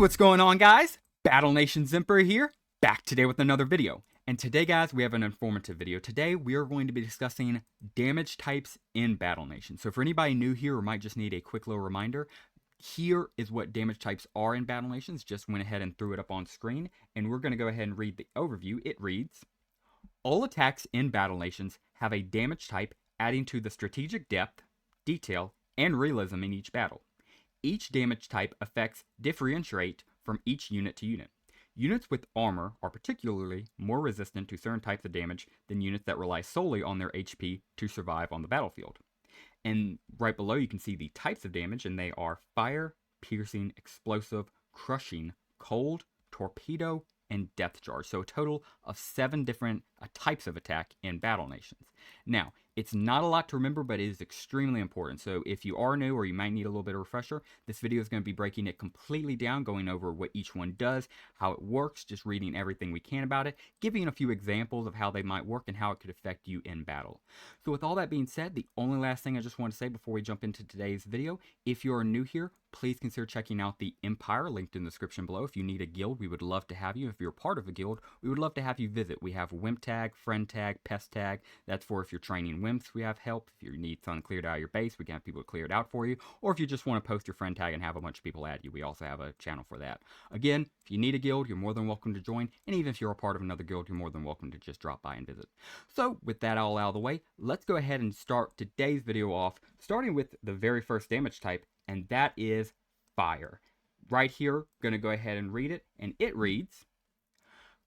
what's going on, guys? Battle Nation Zimper here, back today with another video. And today, guys, we have an informative video. Today, we are going to be discussing damage types in Battle Nation. So for anybody new here or might just need a quick little reminder, here is what damage types are in Battle Nations. Just went ahead and threw it up on screen, and we're going to go ahead and read the overview. It reads, all attacks in Battle Nations have a damage type adding to the strategic depth, detail, and realism in each battle. Each damage type effects differentiate from each unit to unit. Units with armor are particularly more resistant to certain types of damage than units that rely solely on their HP to survive on the battlefield. And right below you can see the types of damage, and they are fire, piercing, explosive, crushing, cold, torpedo, and death charge. So a total of 7 different types of attack in Battle Nations. Now, it's not a lot to remember, but it is extremely important. So if you are new or you might need a little bit of refresher, this video is going to be breaking it completely down, going over what each one does, how it works, just reading everything we can about it, giving a few examples of how they might work and how it could affect you in battle. So with all that being said, the only last thing I just want to say before we jump into today's video, if you're new here, please consider checking out the Empire linked in the description below. If you need a guild, we would love to have you. If you're part of a guild, we would love to have you visit. We have Wimp Tag, Friend Tag, Pest Tag. That's for if you're training Wimps, we have help. If you need something cleared out of your base, we can have people clear it out for you. Or if you just want to post your Friend Tag and have a bunch of people add you, we also have a channel for that. Again, if you need a guild, you're more than welcome to join. And even if you're a part of another guild, you're more than welcome to just drop by and visit. So with that all out of the way, let's go ahead and start today's video off, starting with the very first damage type, and that is fire. Right here, going to go ahead and read it, and it reads,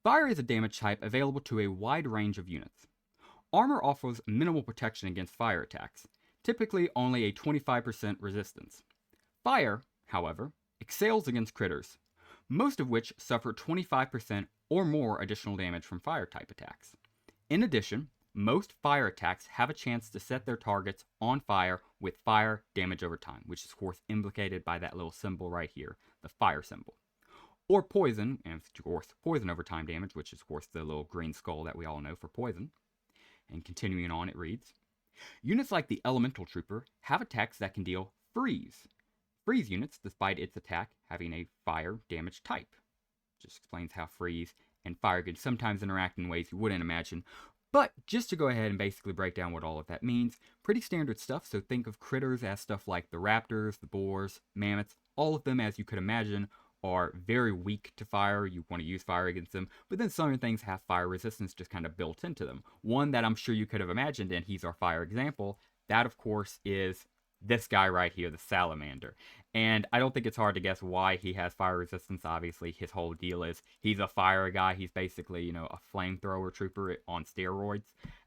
fire is a damage type available to a wide range of units. Armor offers minimal protection against fire attacks, typically only a 25% resistance. Fire, however, excels against critters, most of which suffer 25% or more additional damage from fire type attacks. In addition, most fire attacks have a chance to set their targets on fire with fire damage over time, which is of course implicated by that little symbol right here, the fire symbol. Or poison, and of course poison over time damage, which is of course the little green skull that we all know for poison. And continuing on, it reads, units like the Elemental Trooper have attacks that can deal freeze. Freeze units, despite its attack having a fire damage type. Just explains how freeze and fire can sometimes interact in ways you wouldn't imagine. But just to go ahead and basically break down what all of that means, pretty standard stuff. So think of critters as stuff like the raptors, the boars, mammoths, all of them, as you could imagine, are very weak to fire. You want to use fire against them, but then some things have fire resistance just kind of built into them. One that I'm sure you could have imagined, and he's our fire example, that of course is this guy right here, the salamander. And I don't think it's hard to guess why he has fire resistance. Obviously, his whole deal is he's a fire guy. He's basically, a flamethrower trooper on steroids.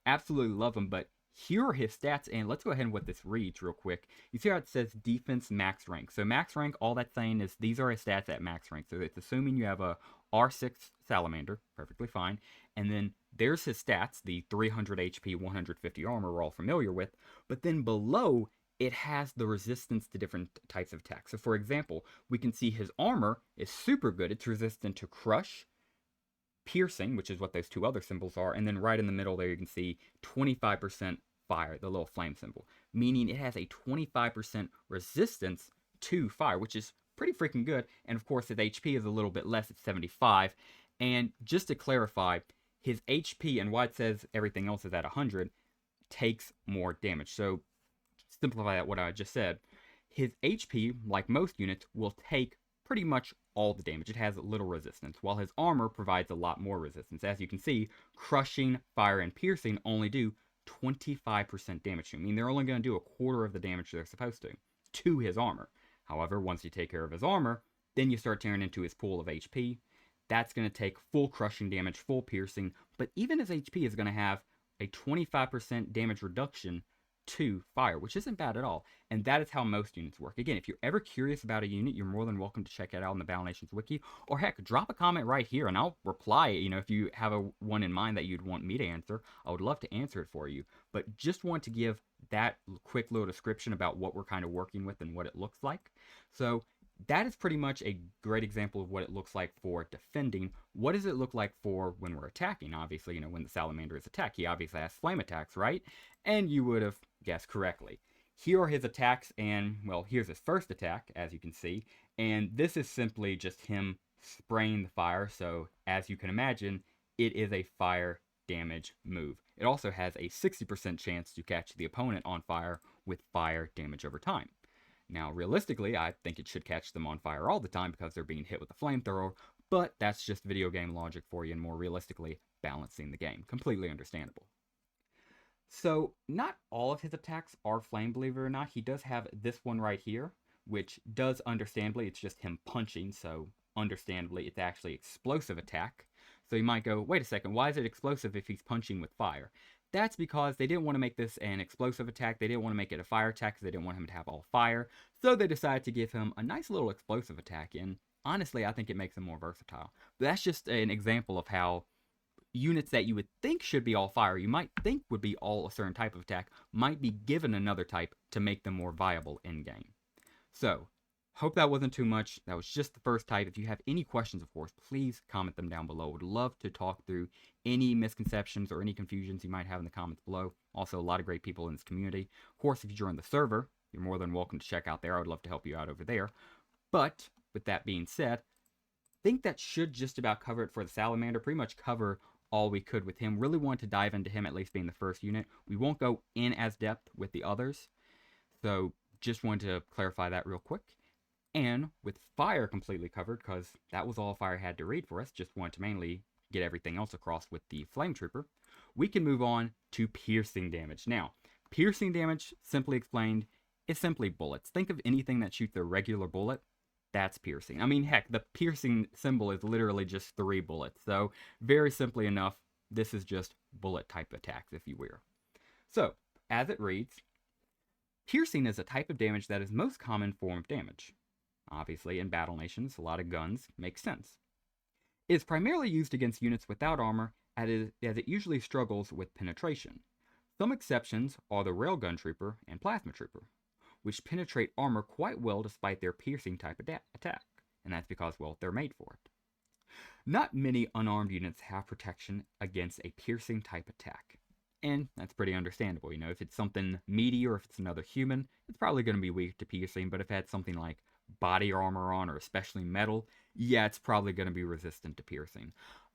Absolutely love him, but here are his stats, and let's go ahead and what this reads real quick. You see how it says defense max rank. So max rank, all that's saying is these are his stats at max rank. So it's assuming you have a R6 salamander, perfectly fine. And then there's his stats, the 300 HP, 150 armor we're all familiar with. But then below, it has the resistance to different types of attacks. So for example, we can see his armor is super good. It's resistant to crush, piercing, which is what those two other symbols are, and then right in the middle there you can see 25% fire, the little flame symbol, meaning it has a 25% resistance to fire, which is pretty freaking good. And of course his HP is a little bit less, it's 75. And just to clarify, his HP and why it says everything else is at 100 takes more damage. So simplify that what I just said, his HP, like most units, will take pretty much all the damage. It has little resistance, while his armor provides a lot more resistance. As you can see, crushing, fire, and piercing only do 25% damage to him. I mean, they're only going to do a quarter of the damage they're supposed to his armor. However, once you take care of his armor, then you start tearing into his pool of HP. That's going to take full crushing damage, full piercing, but even his HP is going to have a 25% damage reduction to fire, which isn't bad at all. And that is how most units work. Again, if you're ever curious about a unit, you're more than welcome to check it out in the Battle Nations wiki, or heck, drop a comment right here and I'll reply. If you have one in mind that you'd want me to answer, I would love to answer it for you. But just want to give that quick little description about what we're kind of working with and what it looks like. So that is pretty much a great example of what it looks like for defending. What does it look like for when we're attacking? Obviously, when the salamander is attacked, he obviously has flame attacks, right? And you would have guessed correctly. Here are his attacks, and, well, here's his first attack, as you can see. And this is simply just him spraying the fire, so as you can imagine, it is a fire damage move. It also has a 60% chance to catch the opponent on fire with fire damage over time. Now, realistically, I think it should catch them on fire all the time because they're being hit with a flamethrower, but that's just video game logic for you and more realistically balancing the game. Completely understandable. So, not all of his attacks are flame, believe it or not. He does have this one right here, which does understandably, it's just him punching, so understandably, it's actually explosive attack. So you might go, wait a second, why is it explosive if he's punching with fire? That's because they didn't want to make this an explosive attack. They didn't want to make it a fire attack because they didn't want him to have all fire. So they decided to give him a nice little explosive attack. And honestly, I think it makes him more versatile. But that's just an example of how units that you would think should be all fire, you might think would be all a certain type of attack, might be given another type to make them more viable in game. So, hope that wasn't too much. That was just the first type. If you have any questions, of course, please comment them down below. Would love to talk through any misconceptions or any confusions you might have in the comments below. Also, a lot of great people in this community. Of course, if you join the server, you're more than welcome to check out there. I would love to help you out over there. But, with that being said, I think that should just about cover it for the Salamander. Pretty much cover all we could with him. Really want to dive into him, at least being the first unit. We won't go in as depth with the others. So, just wanted to clarify that real quick. And with fire completely covered, because that was all fire had to read for us, just wanted to mainly get everything else across with the Flame Trooper, we can move on to piercing damage. Now, piercing damage, simply explained, is simply bullets. Think of anything that shoots a regular bullet, that's piercing. I mean, heck, the piercing symbol is literally just 3 bullets. So, very simply enough, this is just bullet type attacks, if you will. So, as it reads, piercing is a type of damage that is most common form of damage. Obviously, in battle nations, a lot of guns make sense. It is primarily used against units without armor, as it usually struggles with penetration. Some exceptions are the Railgun Trooper and Plasma Trooper, which penetrate armor quite well despite their piercing type attack, and that's because, well, they're made for it. Not many unarmed units have protection against a piercing type attack. And that's pretty understandable, you know, if it's something meaty or if it's another human, it's probably going to be weak to piercing, but if it had something like body armor on, or especially metal, yeah, it's probably going to be resistant to piercing.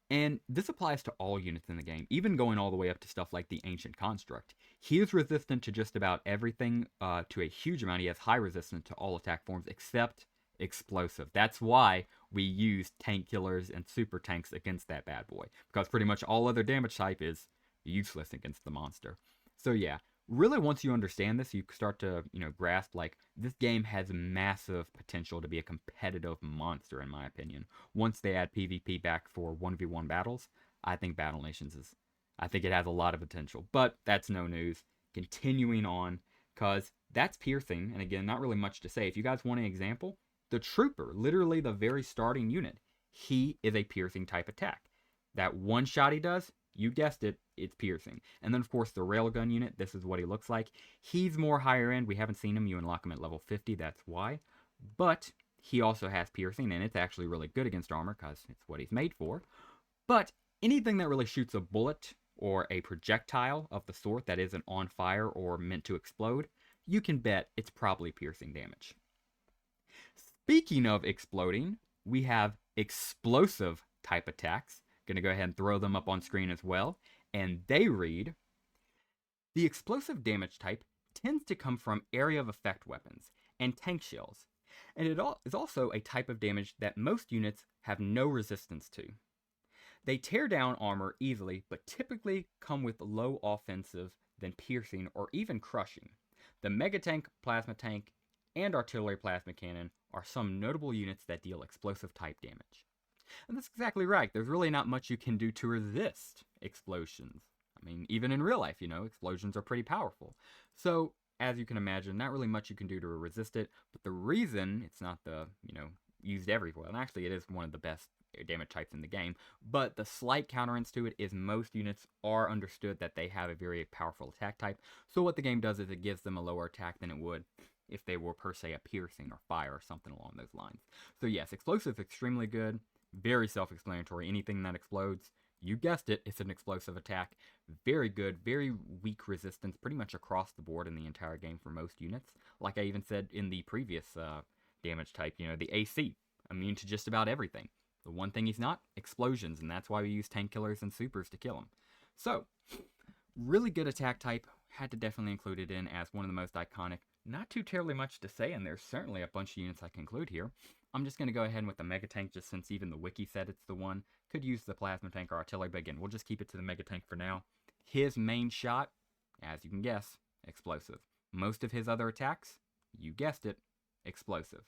And this applies to all units in the game, even going all the way up to stuff like the Ancient Construct. He is resistant to just about everything, to a huge amount. He has high resistance to all attack forms except explosive. That's why we use tank killers and super tanks against that bad boy, because pretty much all other damage type is useless against the monster. So yeah, really once you understand this, you start to, grasp, like, this game has massive potential to be a competitive monster, in my opinion. Once they add PvP back for 1v1 battles, I think Battle Nations I think it has a lot of potential. But that's no news. Continuing on, because that's piercing, and again, not really much to say. If you guys want an example, the Trooper, literally the very starting unit, he is a piercing type attack. That one shot he does, you guessed it, it's piercing. And then, of course, the Railgun unit, this is what he looks like. He's more higher end. We haven't seen him. You unlock him at level 50, that's why. But he also has piercing, and it's actually really good against armor because it's what he's made for. But anything that really shoots a bullet or a projectile of the sort that isn't on fire or meant to explode, you can bet it's probably piercing damage. Speaking of exploding, we have explosive type attacks. Going to go ahead and throw them up on screen as well. And they read, the explosive damage type tends to come from area of effect weapons and tank shells. And it is also a type of damage that most units have no resistance to. They tear down armor easily, but typically come with low offensive than piercing or even crushing. The Mega Tank, Plasma Tank, and Artillery Plasma Cannon are some notable units that deal explosive type damage. And that's exactly right. There's really not much you can do to resist explosions. I mean, even in real life, explosions are pretty powerful. So, as you can imagine, not really much you can do to resist it. But the reason it's not used everywhere, and actually it is one of the best damage types in the game, but the slight counterance to it is most units are understood that they have a very powerful attack type. So what the game does is it gives them a lower attack than it would if they were per se a piercing or fire or something along those lines. So yes, explosive extremely good. Very self-explanatory. Anything that explodes, you guessed it, it's an explosive attack. Very good, very weak resistance pretty much across the board in the entire game for most units. Like I even said in the previous damage type, you know, the AC, immune to just about everything. The one thing he's not, explosions, and that's why we use tank killers and supers to kill him. So, really good attack type, had to definitely include it in as one of the most iconic. Not too terribly much to say, and there's certainly a bunch of units I can include here. I'm just going to go ahead with the Mega Tank, just since even the wiki said it's the one. Could use the Plasma Tank or Artillery, but again, we'll just keep it to the Mega Tank for now. His main shot, as you can guess, explosive. Most of his other attacks, you guessed it, explosive.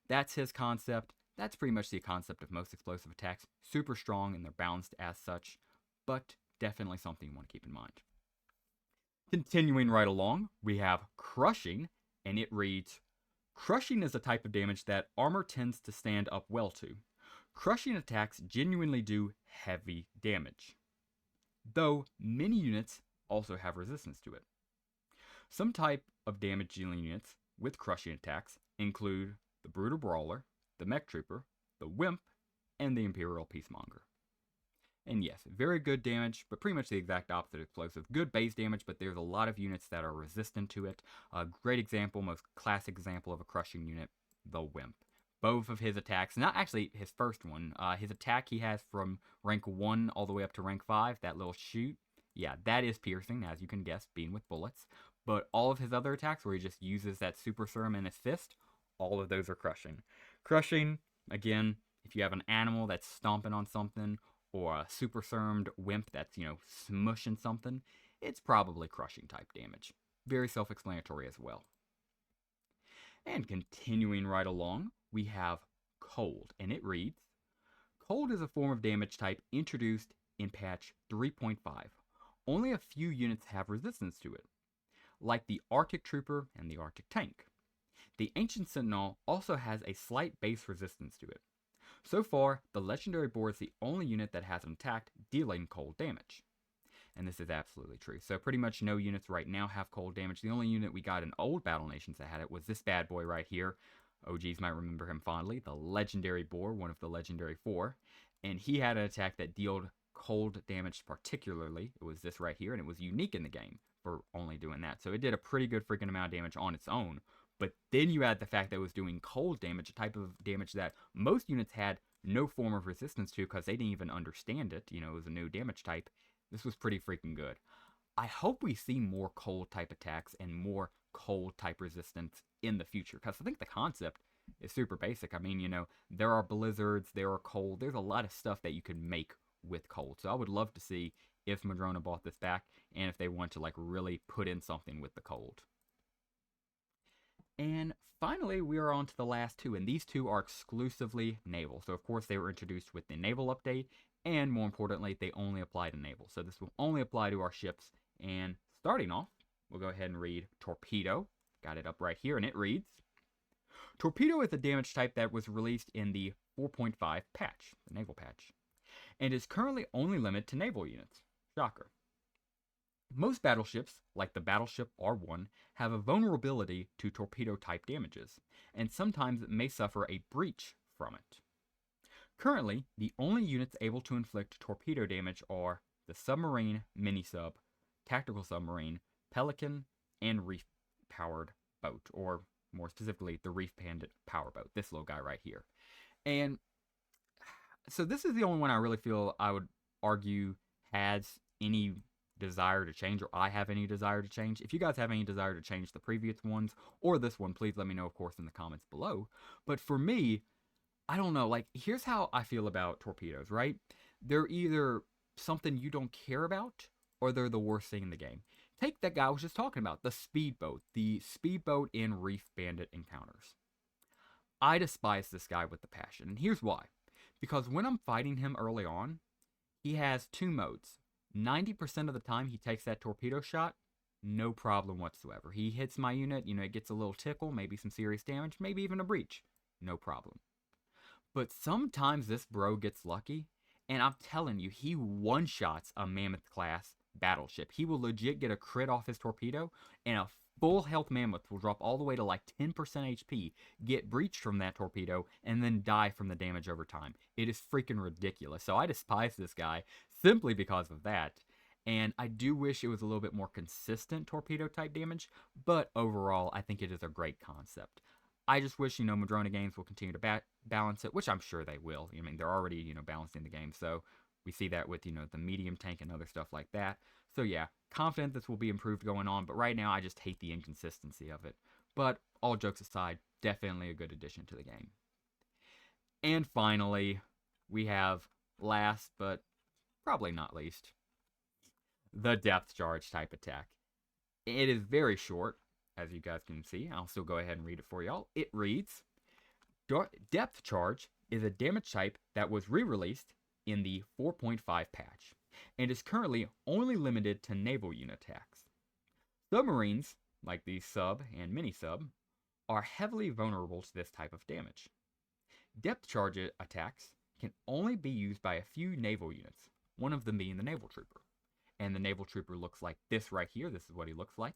That's his concept. That's pretty much the concept of most explosive attacks. Super strong, and they're balanced as such, but definitely something you want to keep in mind. Continuing right along, we have Crushing, and it reads, Crushing is a type of damage that armor tends to stand up well to. Crushing attacks genuinely do heavy damage, though many units also have resistance to it. Some type of damage dealing units with crushing attacks include the Brutal Brawler, the Mech Trooper, the Wimp, and the Imperial Peacemonger. And yes, very good damage, but pretty much the exact opposite of explosive. Good base damage, but there's a lot of units that are resistant to it. A great example, most classic example of a crushing unit, the Wimp. Both of his attacks, not actually his first one, his attack he has from rank 1 all the way up to rank 5, that little shoot, yeah, that is piercing, as you can guess, being with bullets. But all of his other attacks, where he just uses that super serum in his fist, all of those are crushing. Crushing, again, if you have an animal that's stomping on something, or a super serumed wimp that's, you know, smushing something, it's probably crushing type damage. Very self-explanatory as well. And continuing right along, we have Cold, and it reads, Cold is a form of damage type introduced in patch 3.5. Only a few units have resistance to it, like the Arctic Trooper and the Arctic Tank. The Ancient Sentinel also has a slight base resistance to it. So far, the Legendary Boar is the only unit that has an attack dealing cold damage. And this is absolutely true. So pretty much no units right now have cold damage. The only unit we got in old Battle Nations that had it was this bad boy right here. OGs might remember him fondly. The Legendary Boar, one of the Legendary 4. And he had an attack that dealt cold damage particularly. It was this right here, and it was unique in the game for only doing that. So it did a pretty good freaking amount of damage on its own. But then you add the fact that it was doing cold damage, a type of damage that most units had no form of resistance to because they didn't even understand it. You know, it was a new damage type. This was pretty freaking good. I hope we see more cold type attacks and more cold type resistance in the future, because I think the concept is super basic. I mean, you know, there are blizzards, there are cold, there's a lot of stuff that you can make with cold. So I would love to see if Madrona bought this back and if they want to like really put in something with the cold. And finally, we are on to the last two, and these two are exclusively naval. So of course they were introduced with the naval update, and more importantly, they only apply to naval. So this will only apply to our ships. And starting off, we'll go ahead and read Torpedo. Got it up right here, and it reads, Torpedo is a damage type that was released in the 4.5 patch, the naval patch, and is currently only limited to naval units. Shocker. Most battleships, like the Battleship R1, have a vulnerability to torpedo-type damages, and sometimes may suffer a breach from it. Currently, the only units able to inflict torpedo damage are the Submarine Mini-Sub, Tactical Submarine, Pelican, and Reef-Powered Boat, or more specifically, the Reef Bandit Power Boat, this little guy right here. And so this is the only one I really feel I would argue has any desire to change, or I have any desire to change. If you guys have any desire to change the previous ones or this one, please let me know, of course, in the comments below. But for me, I don't know, like, here's how I feel about torpedoes, right? They're either something you don't care about, or they're the worst thing in the game. Take that guy I was just talking about, the speedboat in Reef Bandit encounters. I despise this guy with the passion, and here's why. Because when I'm fighting him early on, he has two modes. 90% of the time he takes that torpedo shot, no problem whatsoever. He hits my unit, you know, it gets a little tickle, maybe some serious damage, maybe even a breach. No problem. But sometimes this bro gets lucky, and I'm telling you, he one-shots a Mammoth class battleship. He will legit get a crit off his torpedo, and a full health Mammoth will drop all the way to like 10% HP, get breached from that torpedo, and then die from the damage over time. It is freaking ridiculous. So I despise this guy simply because of that. And I do wish it was a little bit more consistent torpedo type damage, but overall, I think it is a great concept. I just wish, Madrona Games will continue to balance it, which I'm sure they will. I mean, they're already, balancing the game. So we see that with, the medium tank and other stuff like that. So yeah, confident this will be improved going on. But right now, I just hate the inconsistency of it. But all jokes aside, definitely a good addition to the game. And finally, we have last but probably not least, the depth charge type attack. It is very short, as you guys can see. I'll still go ahead and read it for y'all. It reads, Depth Charge is a damage type that was re-released in the 4.5 patch, and is currently only limited to naval unit attacks. Submarines, like the sub and mini-sub, are heavily vulnerable to this type of damage. Depth charge attacks can only be used by a few naval units, one of them being the naval trooper. And the naval trooper looks like this right here. This is what he looks like.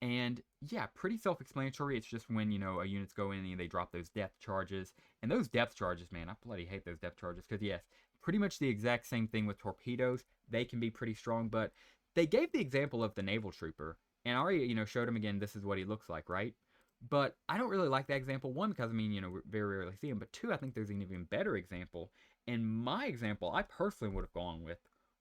And yeah, pretty self-explanatory. It's just when, a unit's go in and they drop those depth charges. And those depth charges, man, I bloody hate those depth charges. Because yes, pretty much the exact same thing with torpedoes. They can be pretty strong, but they gave the example of the naval trooper. And I already, showed him again, this is what he looks like, right? But I don't really like that example. One, because, we very rarely see him. But two, I think there's an even better example. And my example, I personally would have gone with,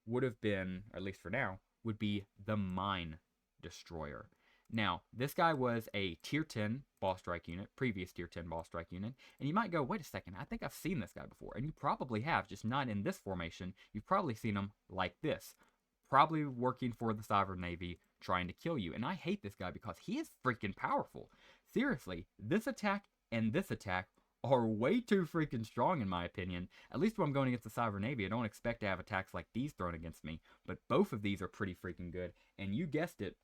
would have been, or at least for now, would be the Mine Destroyer. Now, this guy was a Tier 10 Ball Strike unit, previous Tier 10 Ball Strike unit, and you might go, wait a second, I think I've seen this guy before, and you probably have, just not in this formation. You've probably seen him like this, probably working for the Sovereign Navy, trying to kill you, and I hate this guy because he is freaking powerful. Seriously, this attack and this attack are way too freaking strong in my opinion. At least when I'm going against the Sovereign Navy, I don't expect to have attacks like these thrown against me. But both of these are pretty freaking good. And you guessed it,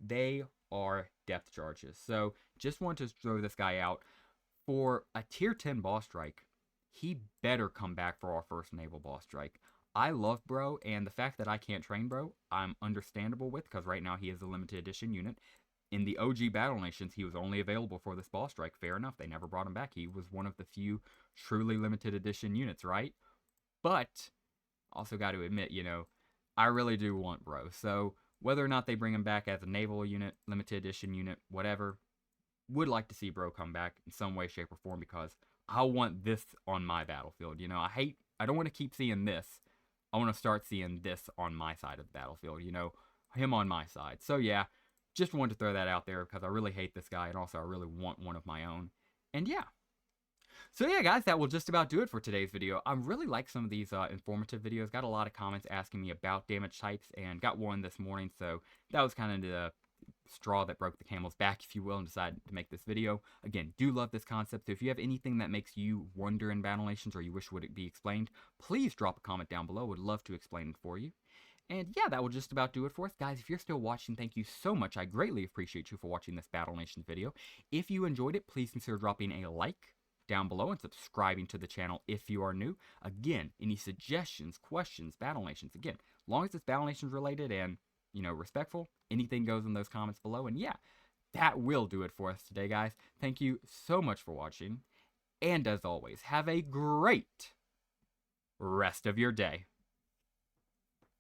they are depth charges. So just want to throw this guy out. For a Tier 10 Ball Strike, he better come back for our first Naval Ball Strike. I love Bro, and the fact that I can't train Bro, I'm understandable with, because right now he is a limited edition unit. In the OG Battle Nations, he was only available for this Ball Strike. Fair enough, they never brought him back. He was one of the few truly limited edition units, right? But, also got to admit, I really do want Bro. So, whether or not they bring him back as a naval unit, limited edition unit, whatever, would like to see Bro come back in some way, shape, or form, because I want this on my battlefield. I don't want to keep seeing this. I want to start seeing this on my side of the battlefield, him on my side. So yeah, just wanted to throw that out there because I really hate this guy, and also I really want one of my own. And yeah. So yeah, guys, that will just about do it for today's video. I really like some of these informative videos. Got a lot of comments asking me about damage types, and got one this morning, so that was kind of the straw that broke the camel's back, if you will, and decided to make this video. Again, do love this concept, so if you have anything that makes you wonder in Battle Nations or you wish would it be explained, please drop a comment down below. Would love to explain it for you. And yeah, that will just about do it for us. Guys, if you're still watching, thank you so much. I greatly appreciate you for watching this Battle Nations video. If you enjoyed it, please consider dropping a like down below and subscribing to the channel if you are new. Again, any suggestions, questions, Battle Nations, again, as long as it's Battle Nations related and, respectful, anything goes in those comments below. And yeah, that will do it for us today, guys. Thank you so much for watching. And as always, have a great rest of your day.